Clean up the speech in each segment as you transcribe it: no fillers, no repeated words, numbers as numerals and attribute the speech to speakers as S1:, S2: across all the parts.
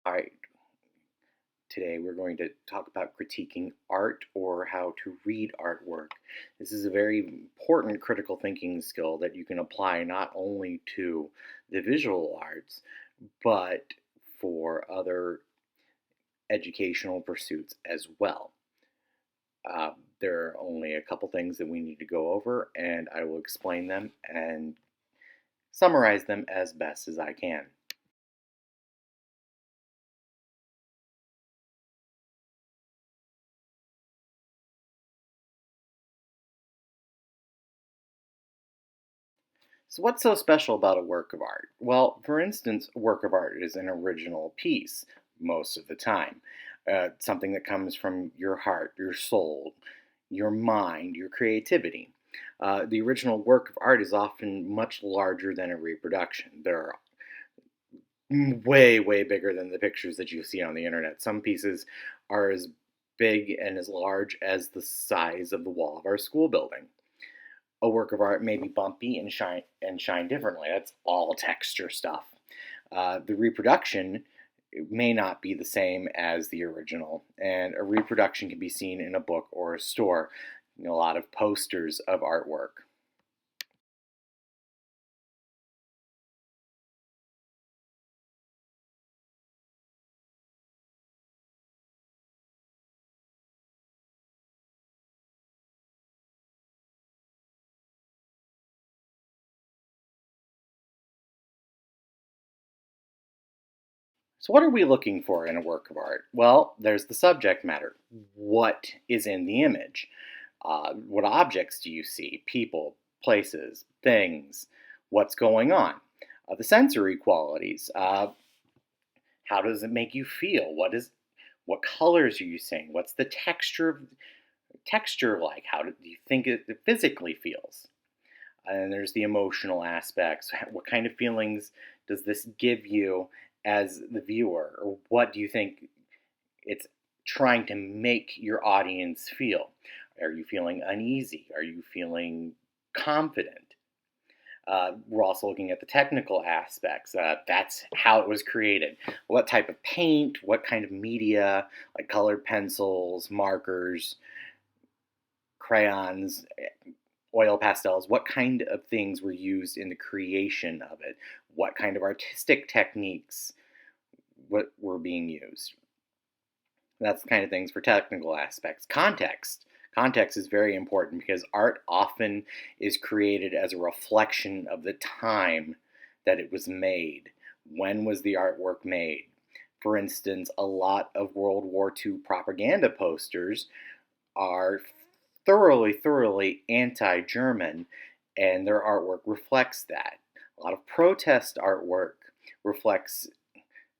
S1: All right, today we're going to talk about critiquing art or how to read artwork. This is a very important critical thinking skill that you can apply not only to the visual arts, but for other educational pursuits as well. There are only a couple things that we need to go over, and I will explain them and summarize them as best as I can. So, what's so special about a work of art? Well, for instance, a work of art is an original piece most of the time. Something that comes from your heart, your soul, your mind, your creativity. The original work of art is often much larger than a reproduction. They're way, way bigger than the pictures that you see on the internet. Some pieces are as big and as large as the size of the wall of our school building. A work of art may be bumpy and shine differently. That's all texture stuff. The reproduction may not be the same as the original, and a reproduction can be seen in a book or a store. A lot of posters of artwork. So, what are we looking for in a work of art? Well, there's the subject matter. What is in the image? What objects do you see? People, places, things. What's going on? The sensory qualities. How does it make you feel? What colors are you seeing? What's the texture like? How do you think it physically feels? And there's the emotional aspects. What kind of feelings does this give you as the viewer? Or what do you think it's trying to make your audience feel? Are you feeling uneasy? Are you feeling confident? We're also looking at the technical aspects. That's how it was created. What type of paint, what kind of media, like colored pencils, markers, crayons, oil pastels, what kind of things were used in the creation of it? What kind of artistic techniques were being used? That's the kind of things for technical aspects. Context. Context is very important because art often is created as a reflection of the time that it was made. When was the artwork made? For instance, a lot of World War II propaganda posters are thoroughly, thoroughly anti German, and their artwork reflects that. A lot of protest artwork reflects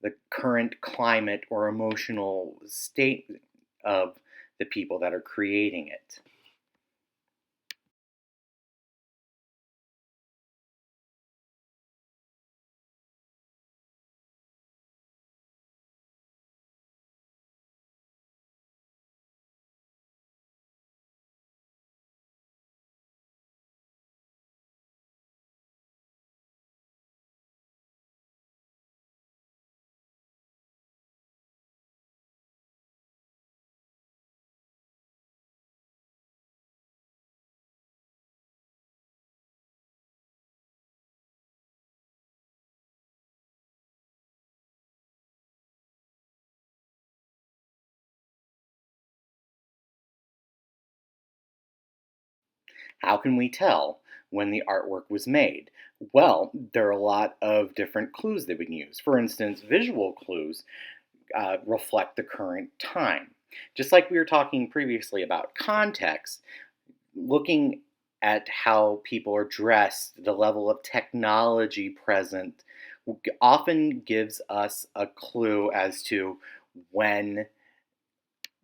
S1: the current climate or emotional state of the people that are creating it. How can we tell when the artwork was made? Well, there are a lot of different clues that we can use. For instance, visual clues reflect the current time. Just like we were talking previously about context, looking at how people are dressed, the level of technology present, often gives us a clue as to when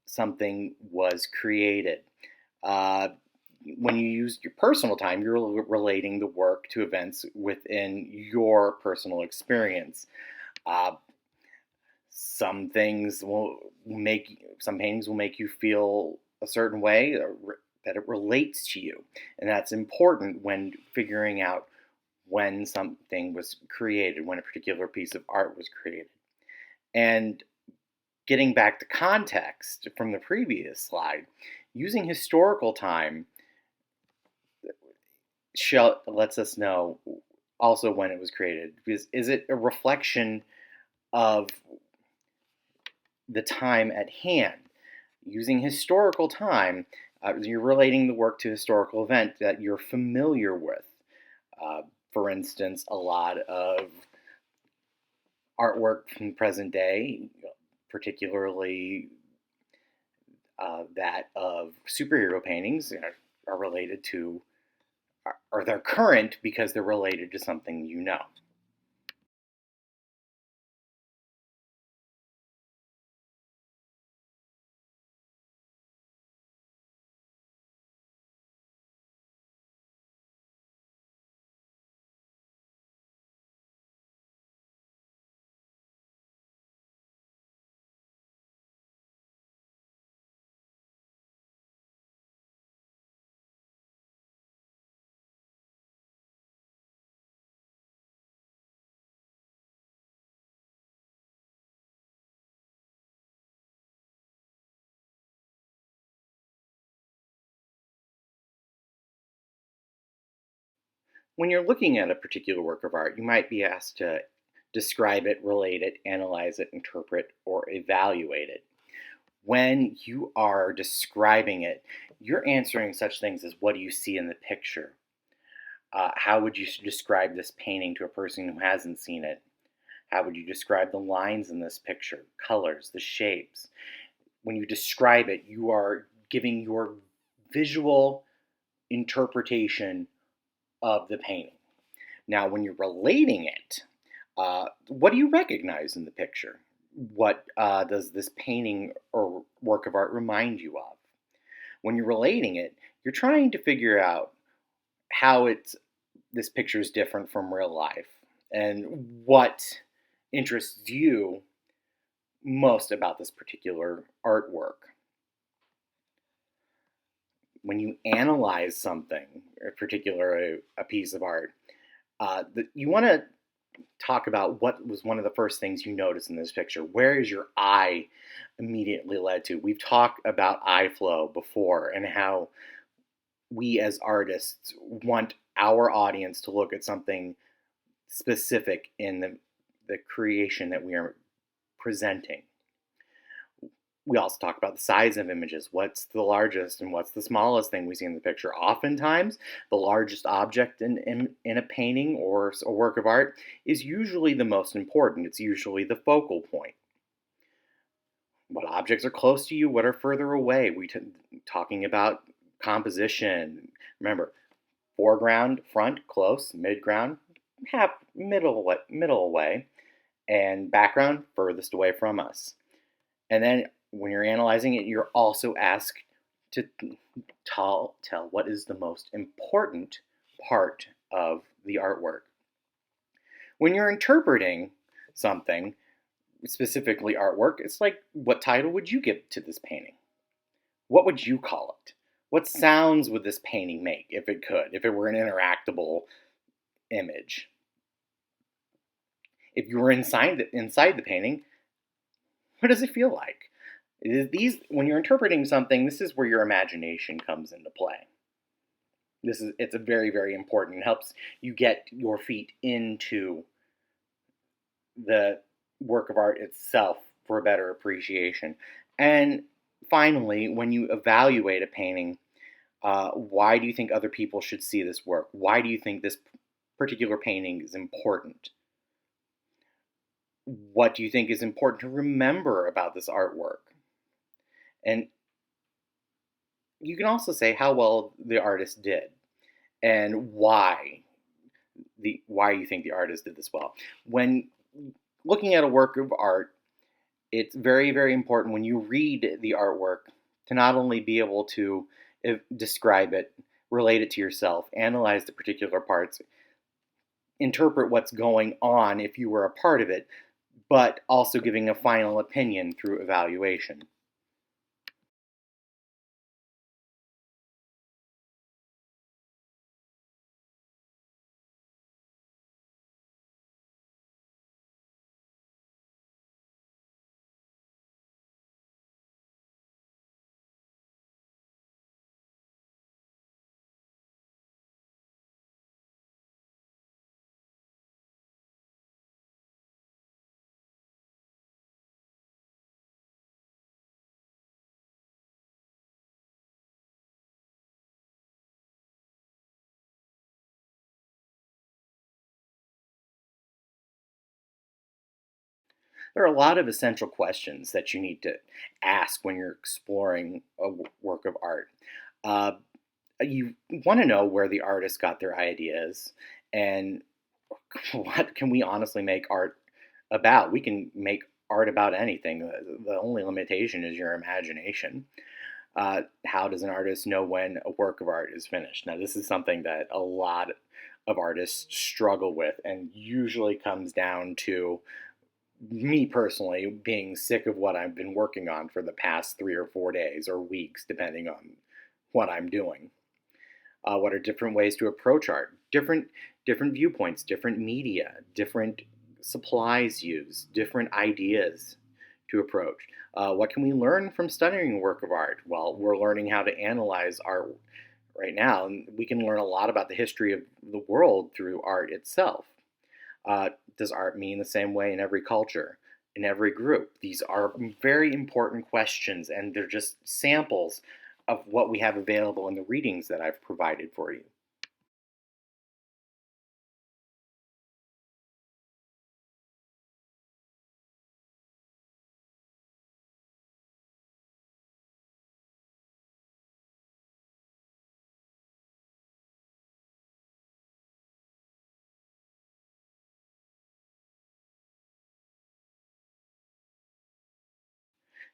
S1: something was created. Uh, when you use your personal time, you're relating the work to events within your personal experience. Uh, some paintings will make you feel a certain way, that it relates to you, and that's important when figuring out when something was created, when a particular piece of art was created. And getting back to context from the previous slide, using historical time lets us know also when it was created. Because is it a reflection of the time at hand? Using historical time, you're relating the work to a historical event that you're familiar with. Uh, for instance, a lot of artwork from the present day, particularly that of superhero paintings, are related to, or they're current because they're related to something you know. When you're looking at a particular work of art, you might be asked to describe it, relate it, analyze it, interpret, or evaluate it. When you are describing it, you're answering such things as what do you see in the picture? How would you describe this painting to a person who hasn't seen it? How would you describe the lines in this picture, colors, the shapes? When you describe it, you are giving your visual interpretation of the painting. Now, when you're relating it, what do you recognize in the picture? What does this painting or work of art remind you of? When you're relating it, you're trying to figure out how this picture is different from real life and what interests you most about this particular artwork. When you analyze something, a particular a piece of art, you want to talk about what was one of the first things you noticed in this picture. Where is your eye immediately led to? We've talked about eye flow before and how we as artists want our audience to look at something specific in the creation that we are presenting. We also talk about the size of images. What's the largest and what's the smallest thing we see in the picture? Oftentimes, the largest object in a painting or a work of art is usually the most important. It's usually the focal point. What objects are close to you? What are further away? Talking about composition. Remember, foreground, front, close, midground, half, middle away, and background, furthest away from us. And then when you're analyzing it, you're also asked to tell what is the most important part of the artwork. When you're interpreting something, specifically artwork, it's like, what title would you give to this painting? What would you call it? What sounds would this painting make if it could, if it were an interactable image? If you were inside the painting, what does it feel like? When you're interpreting something, this is where your imagination comes into play. It's a very, very important. It helps you get your feet into the work of art itself for a better appreciation. And finally, when you evaluate a painting, why do you think other people should see this work? Why do you think this particular painting is important? What do you think is important to remember about this artwork? And you can also say how well the artist did and why you think the artist did this well. When looking at a work of art, it's very, very important when you read the artwork to not only be able to describe it, relate it to yourself, analyze the particular parts, interpret what's going on if you were a part of it, but also giving a final opinion through evaluation. There are a lot of essential questions that you need to ask when you're exploring a work of art. Uh, you want to know where the artist got their ideas and what can we honestly make art about. We can make art about anything. The only limitation is your imagination. How does an artist know when a work of art is finished? Now, this is something that a lot of artists struggle with and usually comes down to me personally being sick of what I've been working on for the past 3 or 4 days or weeks, depending on what I'm doing. What are different ways to approach art? Different viewpoints, different media, different supplies used, different ideas to approach. What can we learn from studying a work of art? Well, we're learning how to analyze art right now, and we can learn a lot about the history of the world through art itself. Does art mean the same way in every culture, in every group? These are very important questions, and they're just samples of what we have available in the readings that I've provided for you.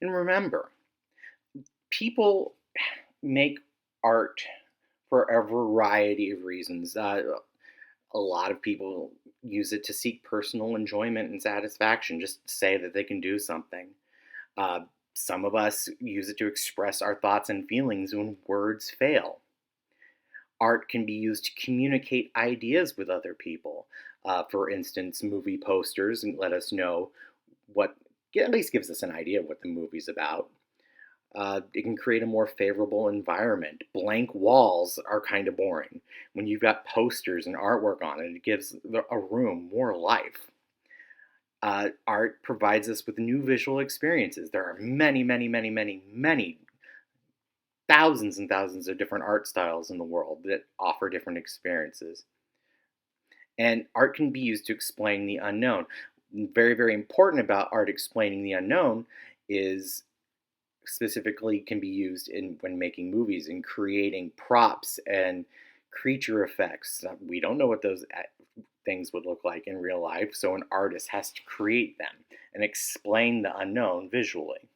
S1: And remember, people make art for a variety of reasons. A lot of people use it to seek personal enjoyment and satisfaction, just to say that they can do something. Uh, some of us use it to express our thoughts and feelings when words fail. Art can be used to communicate ideas with other people. For instance, movie posters and let us know what, at least gives us an idea of what the movie's about. It can create a more favorable environment. Blank walls are kind of boring. When you've got posters and artwork on it, it gives a room more life. Art provides us with new visual experiences. There are many, many, many, many, many thousands and thousands of different art styles in the world that offer different experiences. And art can be used to explain the unknown. Very, very important about art explaining the unknown is specifically can be used in when making movies and creating props and creature effects. We don't know what those things would look like in real life, so an artist has to create them and explain the unknown visually.